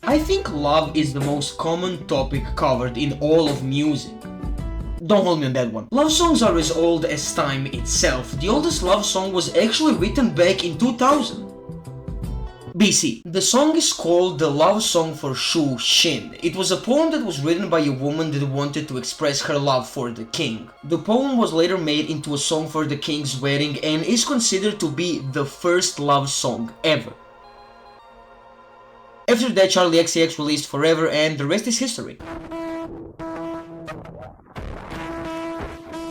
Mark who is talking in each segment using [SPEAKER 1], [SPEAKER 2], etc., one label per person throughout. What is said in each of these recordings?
[SPEAKER 1] I think love is the most common topic covered in all of music. Don't hold me on that one. Love songs are as old as time itself. The oldest love song was actually written back in 2000. BC. The song is called The Love Song for Shu Xin. It was a poem that was written by a woman that wanted to express her love for the king. The poem was later made into a song for the king's wedding and is considered to be the first love song ever. After that, Charli xcx released Forever and the rest is history.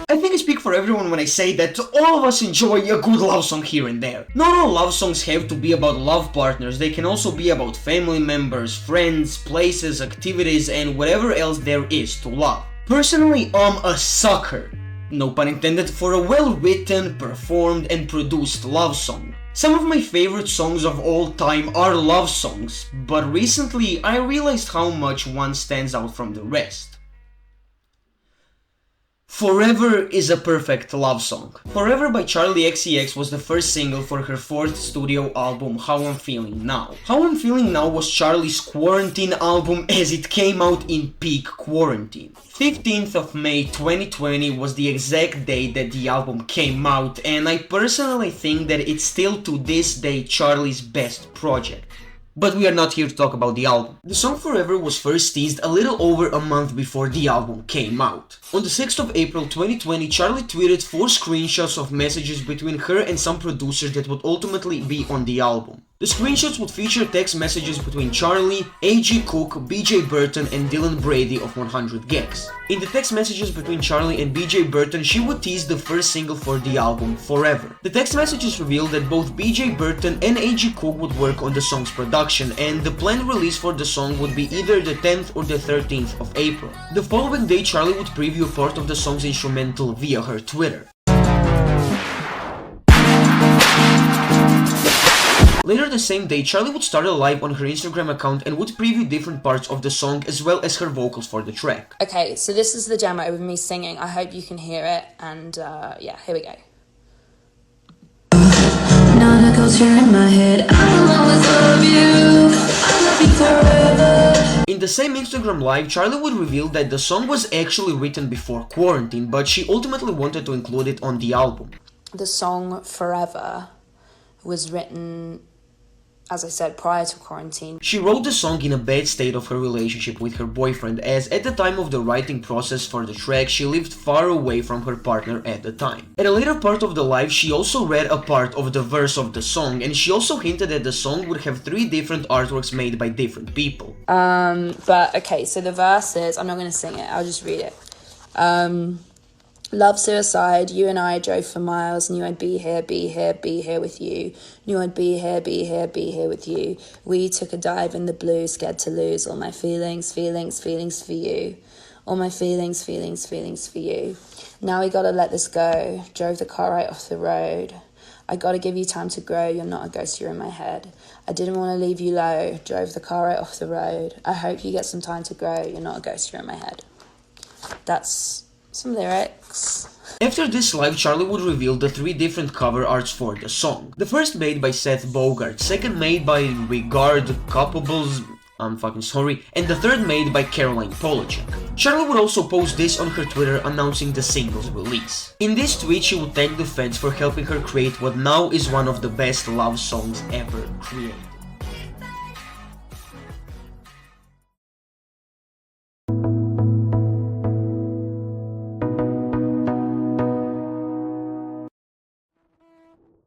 [SPEAKER 1] I think I speak for everyone when I say that all of us enjoy a good love song here and there. Not all love songs have to be about love partners, they can also be about family members, friends, places, activities, and whatever else there is to love. Personally, I'm a sucker, no pun intended, for a well-written, performed, and produced love song. Some of my favorite songs of all time are love songs, but recently I realized how much one stands out from the rest. Forever is a perfect love song. Forever by Charli xcx was the first single for her fourth studio album, How I'm Feeling Now. How I'm Feeling Now was Charli's quarantine album as it came out in peak quarantine. 15th of May 2020 was the exact day that the album came out, and I personally think that it's still to this day Charli's best project. But we are not here to talk about the album. The song Forever was first teased a little over a month before the album came out. On the 6th of April 2020, Charli tweeted 4 screenshots of messages between her and some producers that would ultimately be on the album. The screenshots would feature text messages between Charli, A.G. Cook, BJ Burton, and Dylan Brady of 100 Gags. In the text messages between Charli and BJ Burton, she would tease the first single for the album, Forever. The text messages revealed that both BJ Burton and A.G. Cook would work on the song's production, and the planned release for the song would be either the 10th or the 13th of April. The following day, Charli would preview part of the song's instrumental via her Twitter. Later the same day, Charli would start a live on her Instagram account and would preview different parts of the song as well as her vocals for the track.
[SPEAKER 2] Okay, so this is the demo with me singing. I hope you can hear it, and yeah, here we go. Now the culture in my head, I'll always love you, I love you forever.
[SPEAKER 1] In the same Instagram live, Charli would reveal that the song was actually written before quarantine, but she ultimately wanted to include it on the album.
[SPEAKER 2] The song Forever was written, as I said, prior to quarantine.
[SPEAKER 1] She wrote the song in a bad state of her relationship with her boyfriend, as at the time of the writing process for the track, she lived far away from her partner at the time. At a later part of the live, she also read a part of the verse of the song, and she also hinted that the song would have 3 different artworks made by different people.
[SPEAKER 2] But okay, so the verse is, I'm not going to sing it, I'll just read it. Love, suicide, you and I drove for miles, knew I'd be here with you. Knew I'd be here with you. We took a dive in the blue, scared to lose all my feelings for you. All my feelings for you. Now we gotta let this go, drove the car right off the road. I gotta give you time to grow, you're not a ghost, you're in my head. I didn't want to leave you low, drove the car right off the road. I hope you get some time to grow, you're not a ghost, you're in my head. That's some lyrics.
[SPEAKER 1] After this live, Charli would reveal the 3 different cover arts for the song. The first made by Seth Bogart, second made by Regard Coupables, I'm fucking sorry, and the third made by Caroline Polachek. Charli would also post this on her Twitter announcing the single's release. In this tweet, she would thank the fans for helping her create what now is one of the best love songs ever created.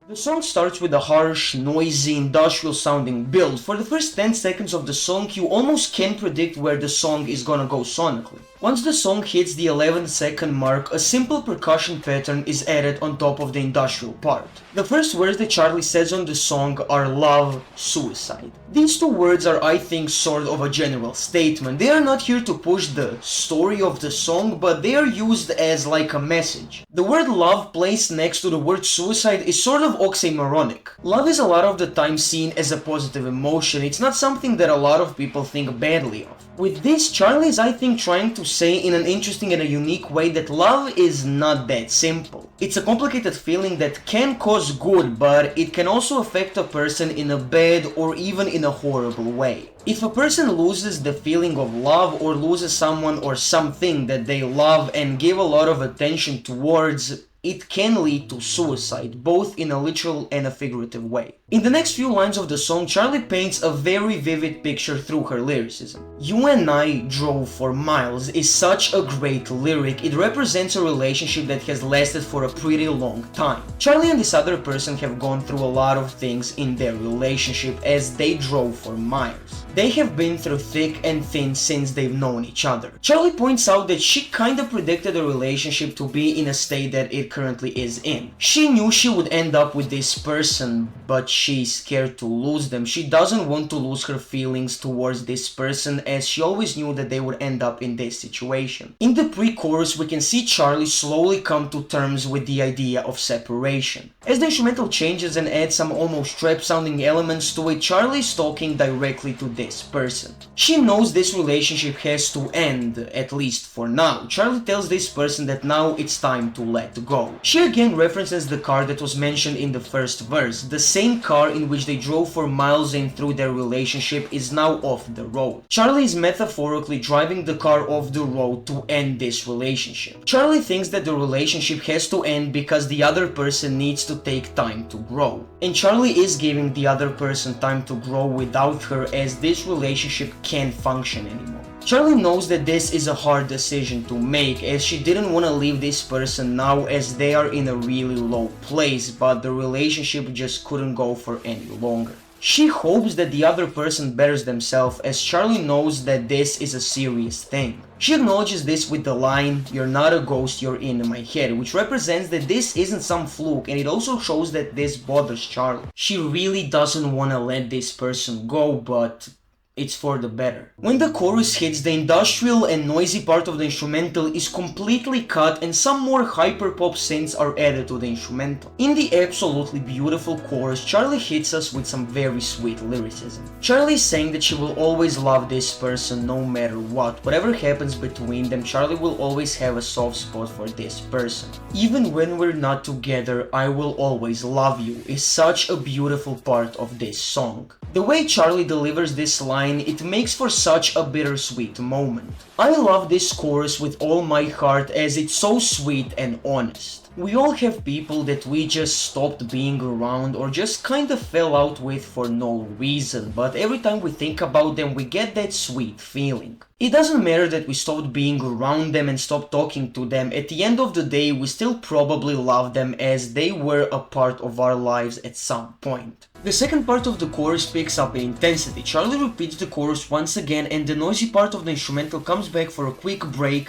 [SPEAKER 1] The song starts with a harsh, noisy, industrial-sounding build. For the first 10 seconds of the song, you almost can't predict where the song is gonna go sonically. Once the song hits the 11-second mark, a simple percussion pattern is added on top of the industrial part. The first words that Charli says on the song are love, suicide. These 2 words are, I think, sort of a general statement. They are not here to push the story of the song, but they are used as like a message. The word love placed next to the word suicide is sort of oxymoronic. Love is a lot of the time seen as a positive emotion. It's not something that a lot of people think badly of. With this, Charli is, I think, trying to say in an interesting and a unique way that love is not that simple. It's a complicated feeling that can cause good, but it can also affect a person in a bad or even in a horrible way. If a person loses the feeling of love or loses someone or something that they love and give a lot of attention towards, it can lead to suicide, both in a literal and a figurative way. In the next few lines of the song, Charli paints a very vivid picture through her lyricism. "You and I drove for miles" is such a great lyric. It represents a relationship that has lasted for a pretty long time. Charli and this other person have gone through a lot of things in their relationship as they drove for miles. They have been through thick and thin since they've known each other. Charli points out that she kinda predicted the relationship to be in a state that it currently is in. She knew she would end up with this person, but she's scared to lose them. She doesn't want to lose her feelings towards this person, as she always knew that they would end up in this situation. In the pre-chorus, we can see Charli slowly come to terms with the idea of separation. As the instrumental changes and adds some almost trap-sounding elements to it, Charli is talking directly to this person. She knows this relationship has to end, at least for now. Charli tells this person that now it's time to let go. She again references the car that was mentioned in the first verse. The same car in which they drove for miles in through their relationship is now off the road. Charli is metaphorically driving the car off the road to end this relationship. Charli thinks that the relationship has to end because the other person needs to take time to grow. And Charli is giving the other person time to grow without her, as this relationship can't function anymore. Charli knows that this is a hard decision to make, as she didn't want to leave this person now as they are in a really low place, but the relationship just couldn't go for any longer. She hopes that the other person betters themselves, as Charli knows that this is a serious thing. She acknowledges this with the line, "You're not a ghost, you're in my head," which represents that this isn't some fluke, and it also shows that this bothers Charli. She really doesn't want to let this person go, but it's for the better. When the chorus hits, the industrial and noisy part of the instrumental is completely cut and some more hyperpop synths are added to the instrumental. In the absolutely beautiful chorus, Charli hits us with some very sweet lyricism. Charli is saying that she will always love this person no matter what. Whatever happens between them, Charli will always have a soft spot for this person. "Even when we're not together, I will always love you" is such a beautiful part of this song. The way Charli delivers this line, it makes for such a bittersweet moment. I love this chorus with all my heart, as it's so sweet and honest. We all have people that we just stopped being around or just kinda fell out with for no reason, but every time we think about them we get that sweet feeling. It doesn't matter that we stopped being around them and stopped talking to them. At the end of the day, we still probably love them, as they were a part of our lives at some point. The second part of the chorus picks up in intensity. Charli repeats the chorus once again, and the noisy part of the instrumental comes back for a quick break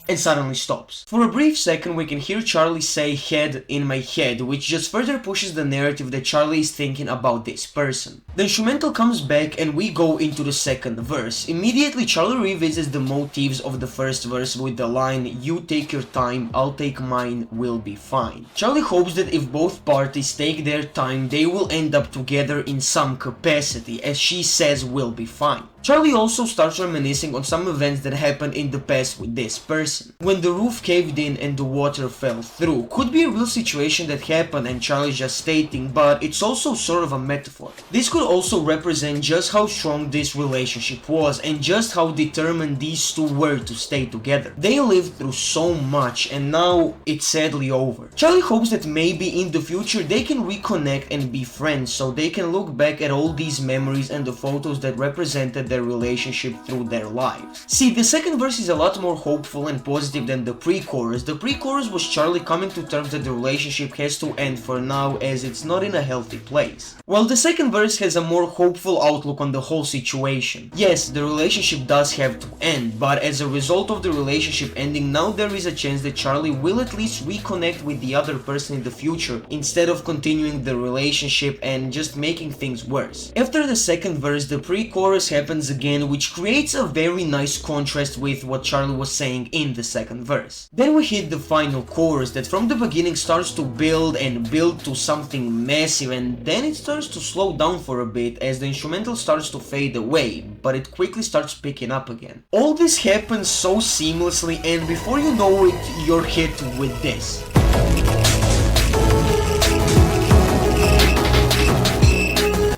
[SPEAKER 1] and suddenly stops. For a brief second we can hear Charli say "head in my head," which just further pushes the narrative that Charli is thinking about this person. The instrumental comes back and we go into the second verse. Immediately Charli revisits the motifs of the first verse with the line, "You take your time, I'll take mine, we'll be fine." Charli hopes that if both parties take their time, they will end up together in some capacity, as she says "we'll be fine." Charli also starts reminiscing on some events that happened in the past with this person. When the roof caved in and the water fell through. Could be a real situation that happened and Charli is just stating, but it's also sort of a metaphor. This could also represent just how strong this relationship was and just how determined these two were to stay together. They lived through so much and now it's sadly over. Charli hopes that maybe in the future they can reconnect and be friends, so they can look back at all these memories and the photos that represented their relationship through their lives. See, the second verse is a lot more hopeful and positive than the pre-chorus. The pre-chorus was Charli coming to terms that the relationship has to end for now, as it's not in a healthy place. While the second verse has a more hopeful outlook on the whole situation. Yes, the relationship does have to end, but as a result of the relationship ending, now there is a chance that Charli will at least reconnect with the other person in the future, instead of continuing the relationship and just making things worse. After the second verse, the pre-chorus happens again, which creates a very nice contrast with what Charli was saying in the second verse. Then we hit the final chorus that from the beginning starts to build and build to something massive, and then it starts to slow down for a bit as the instrumental starts to fade away, but it quickly starts picking up again. All this happens so seamlessly, and before you know it, you're hit with this.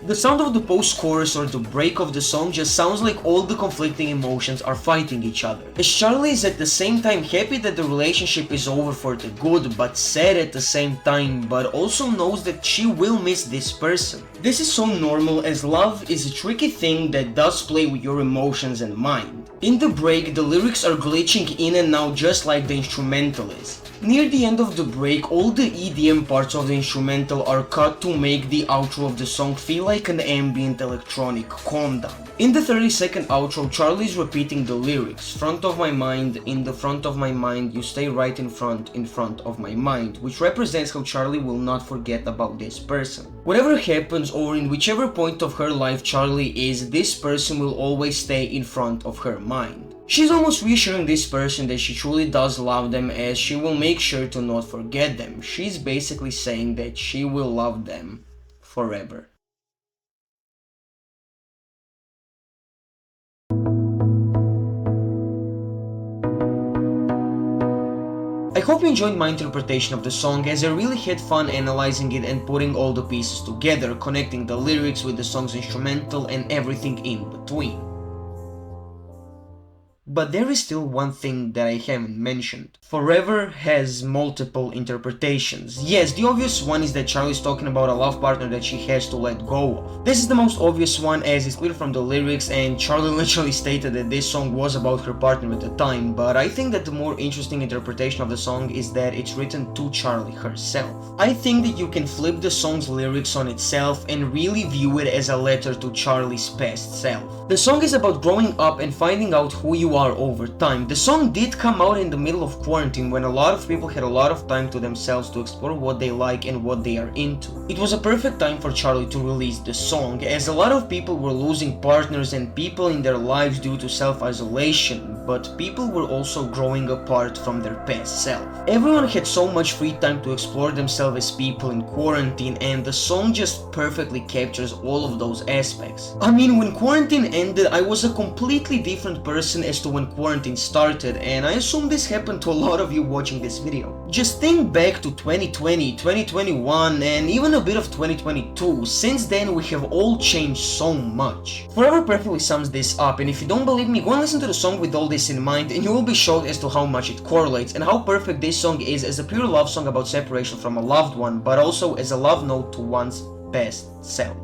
[SPEAKER 1] The sound of the post-chorus or the break of the song just sounds like all the conflicting emotions are fighting each other. As Charli is at the same time happy that the relationship is over for the good, but sad at the same time, but also knows that she will miss this person. This is so normal, as love is a tricky thing that does play with your emotions and mind. In the break, the lyrics are glitching in and out just like the instrumental is. Near the end of the break, all the EDM parts of the instrumental are cut to make the outro of the song feel like an ambient electronic calm down. In the 30-second outro, Charli is repeating the lyrics, front of my mind, in the front of my mind, you stay right in front of my mind, which represents how Charli will not forget about this person. Whatever happens or in whichever point of her life Charli is, this person will always stay in front of her mind. She's almost reassuring this person that she truly does love them, as she will make sure to not forget them. She's basically saying that she will love them forever. I hope you enjoyed my interpretation of the song, as I really had fun analyzing it and putting all the pieces together, connecting the lyrics with the song's instrumental and everything in between. But there is still one thing that I haven't mentioned. Forever has multiple interpretations. Yes, the obvious one is that Charli is talking about a love partner that she has to let go of. This is the most obvious one, as it's clear from the lyrics, and Charli literally stated that this song was about her partner at the time, but I think that the more interesting interpretation of the song is that it's written to Charli herself. I think that you can flip the song's lyrics on itself and really view it as a letter to Charli's past self. The song is about growing up and finding out who you are over time. The song did come out in the middle of quarantine, when a lot of people had a lot of time to themselves to explore what they like and what they are into. It was a perfect time for Charli to release the song, as a lot of people were losing partners and people in their lives due to self-isolation, but people were also growing apart from their past self. Everyone had so much free time to explore themselves as people in quarantine, and the song just perfectly captures all of those aspects. I mean, when quarantine ended, I was a completely different person as to when quarantine started, and I assume this happened to a lot of you watching this video. Just think back to 2020, 2021, and even a bit of 2022. Since then, we have all changed so much. Forever perfectly sums this up, and if you don't believe me, go and listen to the song with all this in mind, and you will be shocked as to how much it correlates and how perfect this song is as a pure love song about separation from a loved one, but also as a love note to one's past self.